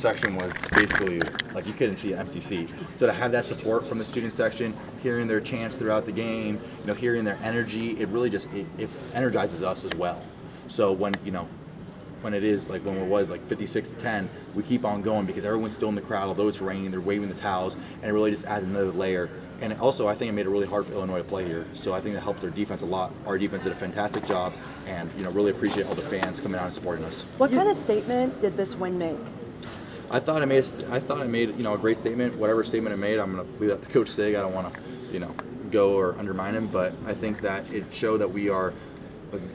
section was basically like you couldn't see an empty seat. So to have that support from the student section, hearing their chants throughout the game, hearing their energy, it really just it energizes us as well. So when it is like when it was like 56-10, we keep on going because everyone's still in the crowd. Although it's raining, they're waving the towels, and it really just adds another layer. And also, I think it made it really hard for Illinois to play here. So I think that helped their defense a lot. Our defense did a fantastic job, and really appreciate all the fans coming out and supporting us. What kind of statement did this win make? I thought I made a great statement. Whatever statement it made, I'm going to leave that to Coach Sig. I don't want to go or undermine him, but I think that it showed that we are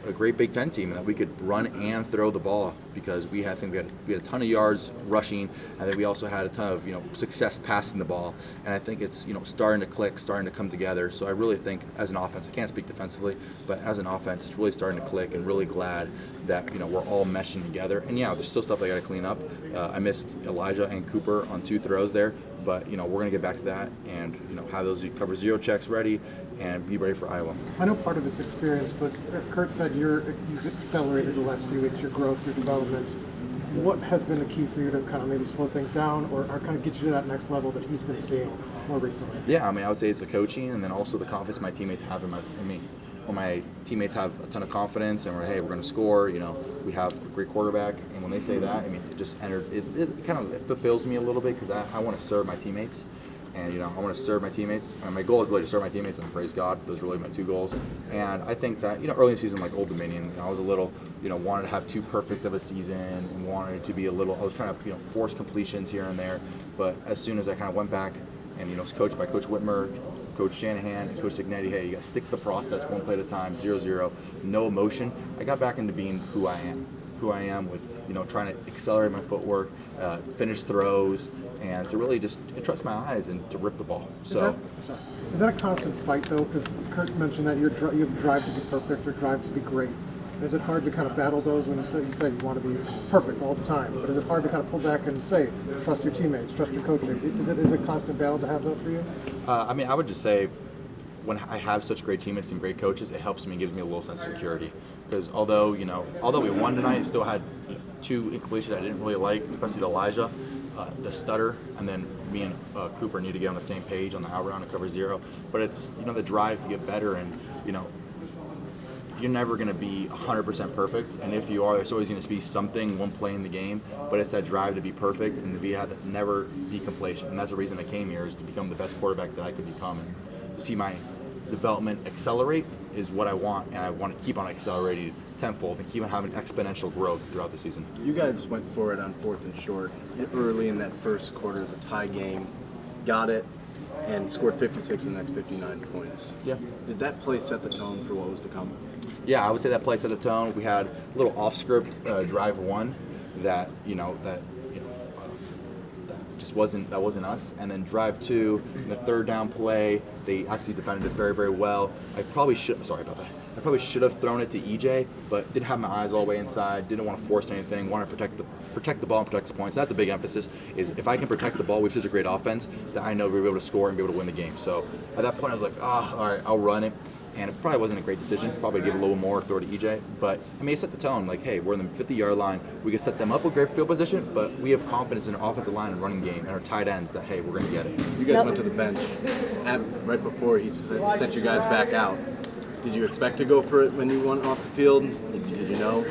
a great Big Ten team and that we could run and throw the ball because we had a ton of yards rushing. I think we also had a ton of success passing the ball, and I think it's starting to click, starting to come together. So I really think as an offense, I can't speak defensively, but as an offense, it's really starting to click, and really glad that we're all meshing together. And there's still stuff I got to clean up. I missed Elijah and Cooper on 2 throws there, but we're gonna get back to that and have those cover zero checks ready and be ready for Iowa. I know part of it's experience, but Kurt said you've accelerated the last few weeks, your growth, your development. What has been the key for you to kind of maybe slow things down or kind of get you to that next level that he's been seeing more recently? Yeah, I would say it's the coaching and then also the confidence my teammates have in me. When my teammates have a ton of confidence and we're going to score, we have a great quarterback, and when they say that, it kind of fulfills me a little bit because I want to serve my teammates. And I want to serve my teammates. And my goal is really to serve my teammates and praise God. Those are really my 2 goals. And I think that early in the season, like Old Dominion, I was a little wanted to have too perfect of a season and wanted it to be I was trying to force completions here and there. But as soon as I kind of went back and was coached by Coach Whitmer, Coach Shanahan, and Coach Signetti, hey, you got to stick to the process, one play at a time, 0-0, no emotion. I got back into being who I am with trying to accelerate my footwork, finish throws, and to really just trust my eyes and to rip the ball. Is that a constant fight though? Because Kurt mentioned that you have drive to be perfect or drive to be great. Is it hard to kind of battle those when you say you want to be perfect all the time? But is it hard to kind of pull back and say trust your teammates, trust your coaching? Is it a constant battle to have that for you? I would just say when I have such great teammates and great coaches, it helps me, gives me a little sense of security. Because although we won tonight, still had 2 incompletions I didn't really like, especially to Elijah, the stutter, and then me and Cooper need to get on the same page on the out round to cover 0. But it's the drive to get better, and you're never going to be 100% perfect, and if you are, there's always going to be something, one play in the game, but it's that drive to be perfect and to never be complacent. And that's the reason I came here, is to become the best quarterback that I could become, and to see my development accelerate is what I want, and I want to keep on accelerating tenfold and keep on having exponential growth throughout the season. You guys went for it on 4th and short early in that first quarter. It was a tie game, got it, and scored 56 in the next 59 points. Yeah. Did that play set the tone for what was to come? Yeah, I would say that play set the tone. We had a little off-script drive 1 that just wasn't us, and then drive 2, the 3rd down play, they actually defended it very, very well. I probably should have thrown it to EJ, but didn't have my eyes all the way inside, didn't want to force anything, wanted to protect the ball and protect the points. That's a big emphasis, is if I can protect the ball, we have such a great offense that I know we'll be able to score and be able to win the game. So at that point I was like, all right, I'll run it. And it probably wasn't a great decision. Probably give a little more, throw to EJ. But it set the tone. Like, hey, we're in the 50-yard line. We can set them up with great field position, but we have confidence in our offensive line and running game and our tight ends that, hey, we're going to get it. You guys went to the bench right before he sent you guys back out. Did you expect to go for it when you went off the field? Did you know?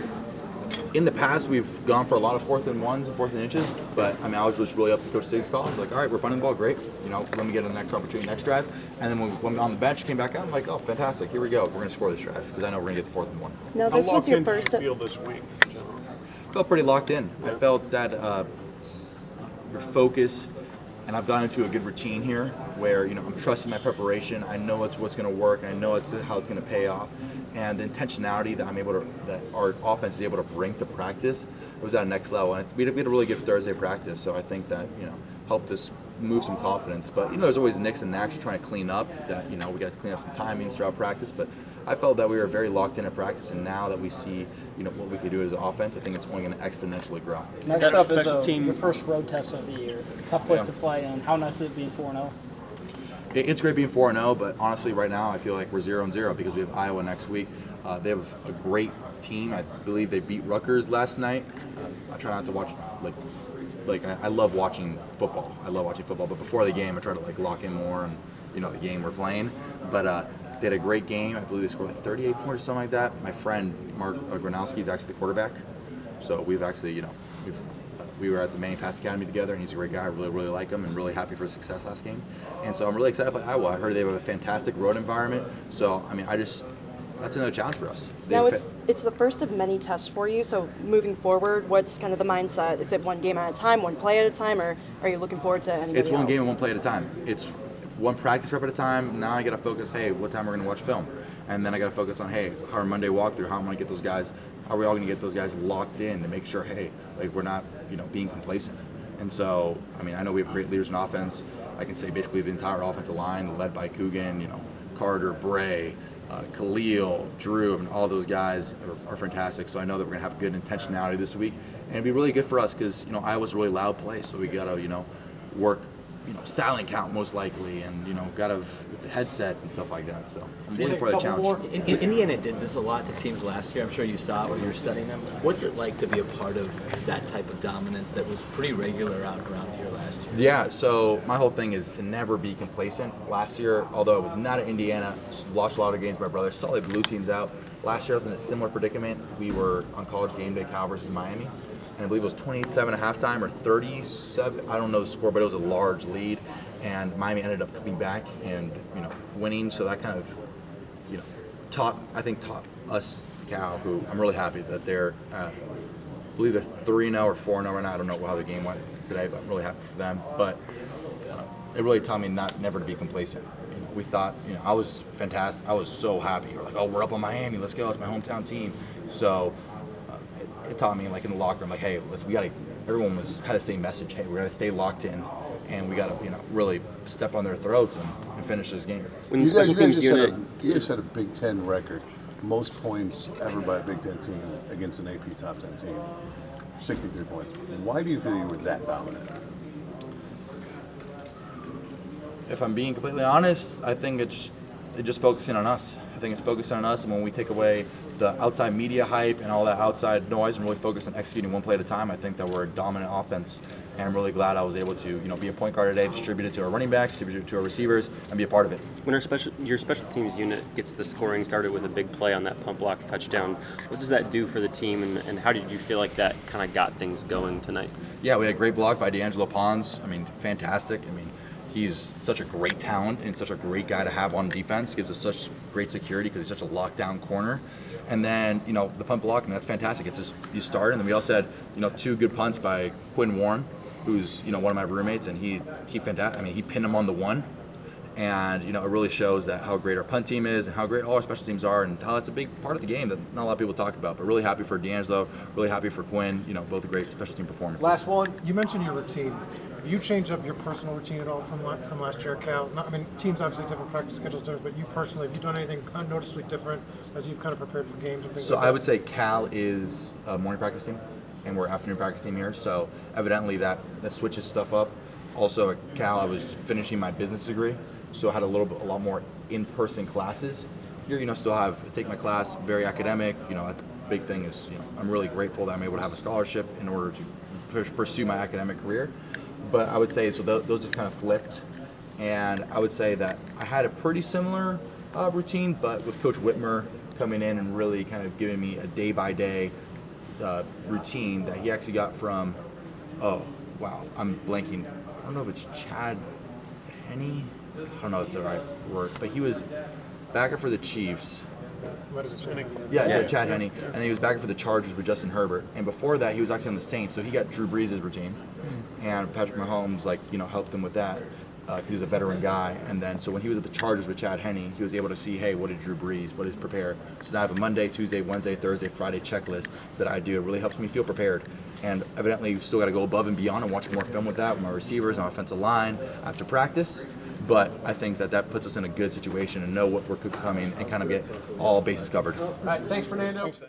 In the past, we've gone for a lot of 4th and 1s and 4th and inches, but I was just really up to Coach Sig's call. I was like, all right, we're punting the ball, great. Let me get a next opportunity next drive. And then when we went on the bench, came back out, I'm like, oh, fantastic, here we go. We're going to score this drive because I know we're going to get the 4th and 1. Now, this was your first. How locked in do you feel this week? I felt pretty locked in. I felt that your focus, and I've gotten into a good routine here where I'm trusting my preparation. I know what's going to work. I know how it's going to pay off, and the intentionality that our offense is able to bring to practice was at a next level. And we had a really good Thursday practice, so I think that helped us move some confidence. But there's always nicks and knacks you're trying to clean up. That we got to clean up some timings throughout practice, but I felt that we were very locked in at practice, and now that we see what we could do as an offense, I think it's only going to exponentially grow. Next up is your first road test of the year. Tough place to play in. How nice is it being 4-0? It's great being 4-0, but honestly, right now I feel like we're 0-0 because we have Iowa next week. They have a great team. I believe they beat Rutgers last night. I try not to watch like I love watching football. I love watching football. But before the game, I try to like lock in more on the game we're playing. But they had a great game. I believe they scored like 38 points or something like that. My friend Mark Gronowski is actually the quarterback. So we've actually we were at the Manning Pass Academy together, and he's a great guy. I really like him, and really happy for his success last game. And so I'm really excited to play Iowa. I heard they have a fantastic road environment. So I mean, that's another challenge for us. Now it's the first of many tests for you. So moving forward, what's kind of the mindset? Is it one game at a time, one play at a time, or are you looking forward to anything? It's one game and one play at a time. It's one practice rep at a time. Now I got to focus. Hey, what time we're going to watch film, and then I got to focus on our Monday walkthrough. How am I going to get those guys? How are we all going to get those guys locked in to make sure like we're not being complacent? And so I mean I know we have great leaders in offense. I can say basically the entire offensive line led by Coogan, Carter, Bray, Khalil, Drew, and all those guys are fantastic. So I know that we're going to have good intentionality this week, and it'll be really good for us because Iowa's a really loud place, so we got to work silent count most likely, and got to headsets and stuff like that. So I'm looking for the challenge. Indiana did this a lot to teams last year. I'm sure you saw it when you were studying them. What's it like to be a part of that type of dominance that was pretty regular out around here last year? Yeah, so my whole thing is to never be complacent. Last year, although I was not at Indiana, watched a lot of games with my brother, saw the blue teams out. Last year I was in a similar predicament. We were on College Game Day, Cal versus Miami, and I believe it was 27 at halftime or 37. I don't know the score, but it was a large lead, and Miami ended up coming back and winning. So that kind of taught us Cal, who I'm really happy that they're I believe they're 3-0 or 4-0 right now. I don't know how the game went today, but I'm really happy for them. But it really taught me never to be complacent. We thought, I was fantastic. I was so happy. We're like, oh, we're up on Miami. Let's go. It's my hometown team. So it taught me, like in the locker room, like, hey, everyone had the same message. Hey, we got to stay locked in, and we got to, really step on their throats and finish this game. When you guys set a Big Ten record, most points ever by a Big Ten team against an AP top 10 team, 63 points. Why do you feel you were that dominant? If I'm being completely honest, I think it's just focusing on us. I think it's focusing on us, and when we take away the outside media hype and all that outside noise and really focus on executing one play at a time, I think that we're a dominant offense. And I'm really glad I was able to, be a point guard today, distribute it to our running backs, distribute it to our receivers, and be a part of it. When your special teams unit gets the scoring started with a big play on that pump block touchdown, what does that do for the team, and how did you feel like that kind of got things going tonight? Yeah, we had a great block by D'Angelo Pons. Fantastic. He's such a great talent and such a great guy to have on defense. Gives us such great security because he's such a lockdown corner. And then, the punt block, that's fantastic. It's just you start, and then we also had, 2 good punts by Quinn Warren, who's, one of my roommates, and he fantastic. He pinned him on the one. And, it really shows that how great our punt team is and how great all our special teams are, and how that's a big part of the game that not a lot of people talk about. But really happy for D'Angelo, really happy for Quinn, both great special team performances. Last one, you mentioned your routine. Have you changed up your personal routine at all from last year at Cal? Teams obviously different, practice schedules different, but you personally, have you done anything noticeably different as you've kind of prepared for games and things So like that? I would say Cal is a morning practice team, and we're afternoon practice team here. So evidently that switches stuff up. Also at Cal, I was finishing my business degree, so I had a lot more in-person classes. Here, still take my class, very academic. That's a big thing is, I'm really grateful that I'm able to have a scholarship in order to pursue my academic career. But I would say, so those just kind of flipped. And I would say that I had a pretty similar routine, but with Coach Whitmer coming in and really kind of giving me a day-by-day routine that he actually got from, I'm blanking. I don't know if it's Chad Henne. I don't know if it's the right word, but he was backer for the Chiefs. Yeah, Chad Henne. And then he was backer for the Chargers with Justin Herbert. And before that, he was actually on the Saints, so he got Drew Brees' routine. And Patrick Mahomes, helped him with that because he was a veteran guy. And then, so when he was at the Chargers with Chad Henne, he was able to see, hey, what did Drew Brees, what did he prepare? So now I have a Monday, Tuesday, Wednesday, Thursday, Friday checklist that I do. It really helps me feel prepared. And evidently, you've still got to go above and beyond and watch more film with that, with my receivers, my offensive line after practice. But I think that puts us in a good situation and know what we're coming and kind of get all bases covered. All right, thanks, Fernando.